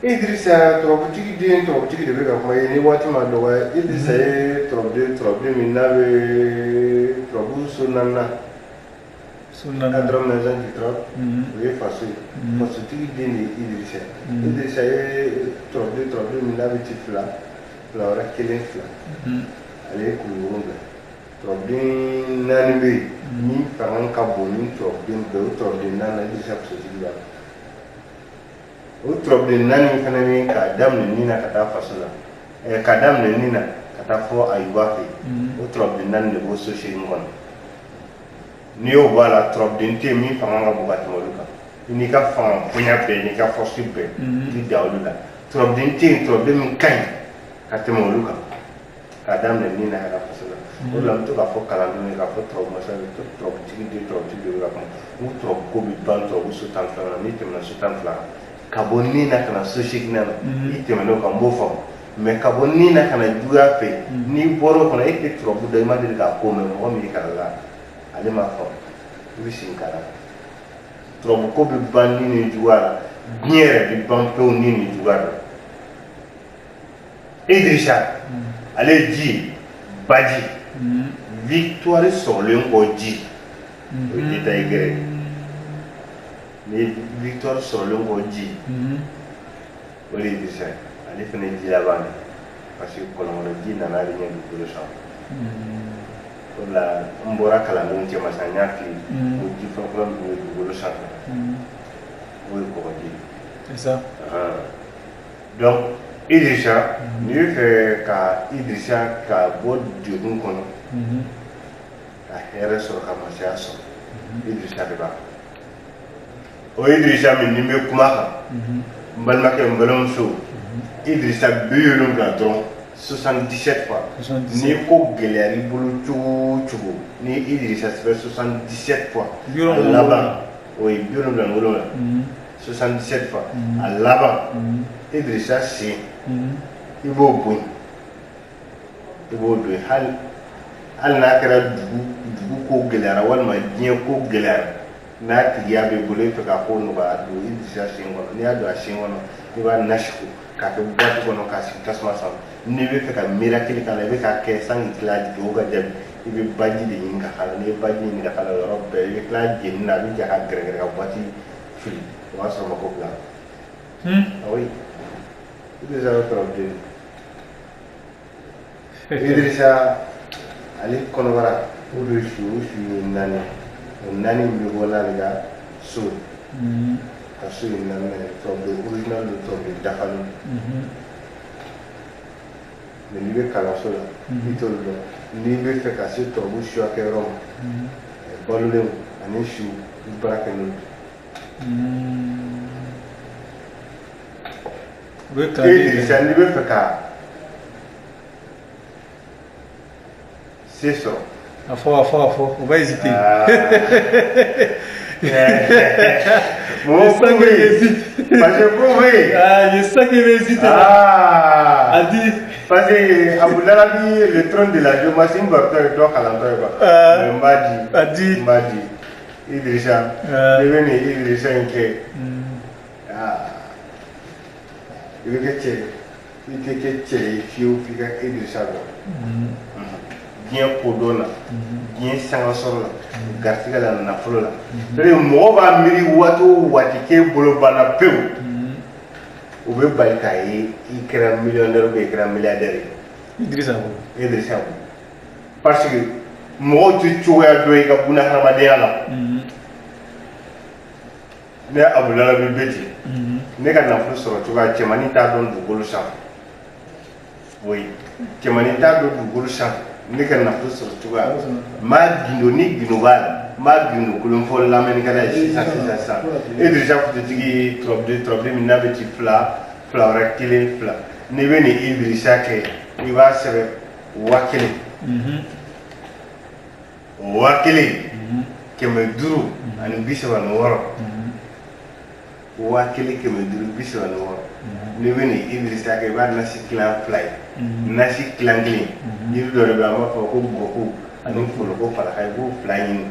Idrissa Trobutigi den Trobutigi de bɛ ka kuma ye ni waati ma dɔgɔ Idrissa ye Trɔbu min n'a bɛ Trɔbu so naaninan Adrɔm Nanzan Jitrɔb o ye faso ye fasotigi den de ye Idrissa Idrissa ye Trɔbu min n'a bɛ ci fila wɛrɛ kelen fila ale ye kulu 7 Trɔbu naani bɛ yen min fanga ka bon ni Trɔbu bɛɛ o Trɔbu naani Idrissa fasotigi b'a la. O Trɔbu naani fana bɛ k'a daminɛ nin na ka taa faso la k'a daminɛ nin na ka taa fɔ Ayuba fɛ o Trɔbu naani de b'o société in kɔnɔ n'i y'o bɔ a la Trɔbu tɛ yen min fanga ka bon ka tɛmɛ olu kan i n'i ka fanga bonya bɛɛ n'i ka force bɛɛ i bɛ dan olu la Trɔbu tɛ yen Trɔbu min ka ɲi ka tɛmɛ olu kan k'a daminɛ nin na ka taa faso la o de la n bɛ to k'a fɔ kalandenw ye k'a fɔ Trɔbu masa bɛ Trɔbutigi de bɛ ka kuma o Trɔbu ko bɛ ban Trɔbu so 12 la n'i tɛmɛna so 12 ka bɔ nin na ka na so 8 na i tɛmɛn'o kan n b'o faamu mais ka bɔ nin na ka na juguya fɛ n'i bɔra o kɔnɔ e tɛ Trɔbu dɔn i ma deli k'a ko mɛn mɔgɔ min y'i kalan la ale m'a faamu i bɛ segin ka na Trɔbu ko bɛ ban nin ni juguya la diɲɛ yɛrɛ bɛ ban pewu nin ni juguya la Idrissa ale ye ji ye baji victoire sɔrɔlen kɔ ji o ye détail gɛrɛ ni victoire sɔrɔlen kɔ ji o de ye Idrissa ale fana ye ji laban de parce que kɔlɔnkɔnɔ ji nana ale ɲɛ dugukolo sanfɛ o de la n bɔra kalandenw cɛ ma sisan n y'a f'i ye o ji fɔlɔfɔlɔ min bɛ dugukolo sanfɛ o ye kɔgɔji ye donc Idrissa n'i bɛ fɛ ka Idrissa ka bɔ degun kɔnɔ ka hɛrɛ sɔrɔ ka masaya sɔrɔ Idrissa de b'a o Idrissa min ni n bɛ kuma kan n balimakɛ n balimamuso Idrissa 70 dɔrɔn 77 fois n'i ko gɛlɛya i bolo cogo o cogo ni Idrissa sɛbɛn 77 fois a laban o ye 77 67 fois a laban Idrissa sen i b'o bonya i b'o don hali n'a kɛra dugu ko gɛlɛyara walima diɲɛ ko gɛlɛyara n'a tigiya b'i bolo i fɛ k'a ko nɔgɔya don Idrissa sen kɔnɔ n'i y'a don a sen kɔnɔ i b'a nasi ko k'a kɛ boîte kɔnɔ k'a sigi tasuma sanfɛ n'i bɛ fɛ ka miracle k'a la i bɛ k'a kɛ sanni tila dugu ka jaabi i bɛ baji de ɲini ka k'a la n'i ye baji ɲini ka k'a la yɔrɔ bɛɛ i bɛ tila jeni na a bɛ ja ka gɛrɛgɛrɛ ka boîte fili o b'a sɔrɔ mako bila oui Idrissa bɛ Trɔbu Idrissa ale kɔnɔbara o de su ye 4 o 4 min bɛ bɔ n'ale ka so ka so ye 4 ye Trɔbu original de Trɔbu dafalen mais n'i bɛ kalanso la i t'olu dɔn n'i bɛ fɛ ka se Trɔbu suya kɛ yɔrɔ ma balolen ani su i baara kɛ n'olu Idrissa n'i bɛ fɛ ka se sɔrɔ a fɔ o b'a hésiter parce que je sais qu'il va hésiter a dit parce que Abudalabi le trône de la géomatie n b'a fɛ dɔ kalantɔ ye quoi mais n b'a di Idrissa ne bɛ nin Idrissa in kɛ i bɛ kɛ cɛ i tɛ kɛ cɛ ye fiyewu f'i ka Idrissa dɔn diɲɛ kodɔn na diɲɛ sangasɔrɔ la garisɛgɛ la nafolo la c'est-à-dire mɔgɔ b'a miiri waati o waati k'e bolo banna pewu o bɛ bali k'a ye i kɛra millionnaire ou bien i kɛra milliardaire ye Idrissa parce que mɔgɔw tɛ cogoya dɔn i ka bunahadamadenya la ne Abudalabi bɛ ten ne ka nafolo sɔrɔ cogoya cɛmannin t'a dɔn dugukolo sanfɛ oui cɛmannin t'a dɔn dugukolo sanfɛ ne ka nafolo sɔrɔ cogoya m'a gindo ni gindo b'a la m'a gindo kolon fɔ lamɛnnikɛla ye sisan Idrissa fasotigi Trɔbu min n'a bɛ ci fila wɛrɛ kelen fila n'i bɛ nin Idrissa kɛ i b'a sɛbɛn 1000 1000 500 ani 36 1000 536 n'i bɛ nin Idrissa kɛ i b'a nasi kilan 2 ye nasi kilan 1 yiri dɔ de bɛ an b'a fɔ ko bɔgɔko ani foloko falaka i b'o fila ɲini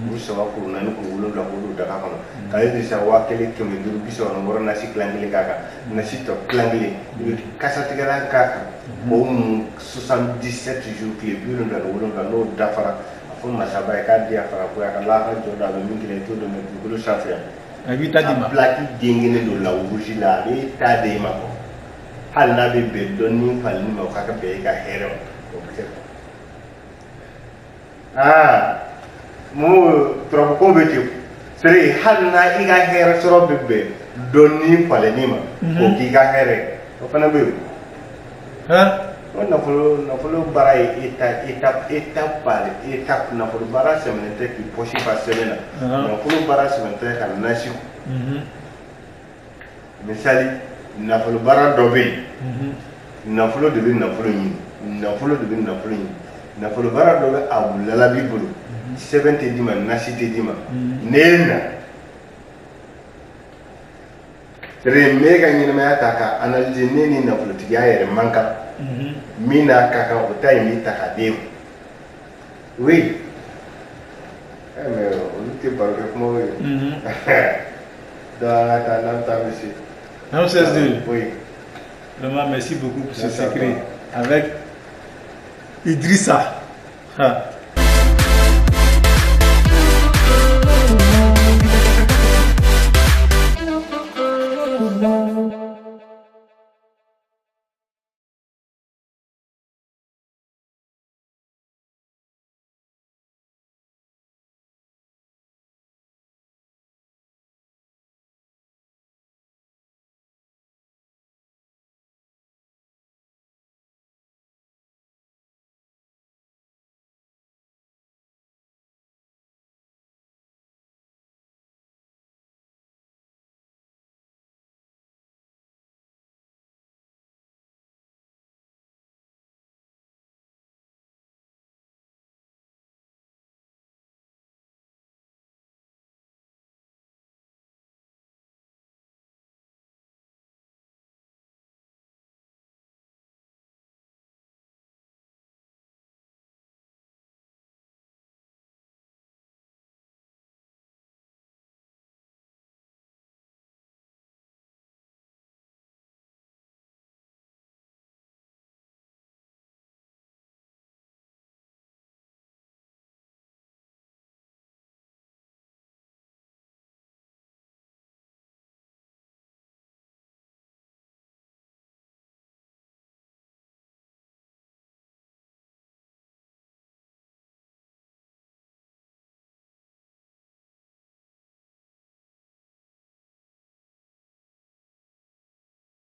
k'u saba k'u naani k'u wolonwula k'u don daga kɔnɔ ka Idrissa 1500 nasi kilan kelen k'a kan nasi tɔ kilan kelen i bɛ kasatigɛlan k'a kan k'o mun 77 jours tile 77 n'o dafara a fɔ masaba ye k'a di a fara ko a ka lahara jɔ da a bɛ min kelen i t'o dɔn dugukolo sanfɛ yan a b'i ta di ma a pilaki gengenen don lawurusi la a bɛ taa de ma kɔ hali n'a bɛ bɛn dɔɔni falini ma o k'a ka bɛn i ka hɛrɛ ma o bɛ kɛ mo turabu ko bɛ ten sere hali n'a i ka hɛrɛ sɔrɔ bɛ bɛn dɔɔni falini ma o k'i ka hɛrɛ o fana bɛ yen o nafolo baara ye étape par étape nafolo baara sɛmɛnen tɛ k'i poche fa sɛbɛn na nafolo baara sɛmɛnen tɛ ka nasi misali nafolo baara dɔ bɛ yen nafolo de bɛ nafolo ɲini nafolo de bɛ nafolo ɲini nafolo baara dɔ bɛ a wulala b'i bolo sɛbɛn tɛ d'i ma nasi tɛ d'i ma n'e na sere m'e ka ɲɛnamaya ta ka analyser ne ni nafolotigiya yɛrɛ man kan min n'a ka kan o ta in b'i ta ka d'e ma oui mais olu tɛ baro kɛ kumaw ye donc an ka taa n'an taa misi oui vraiment merci beaucoup pour ce secret avec Idrissa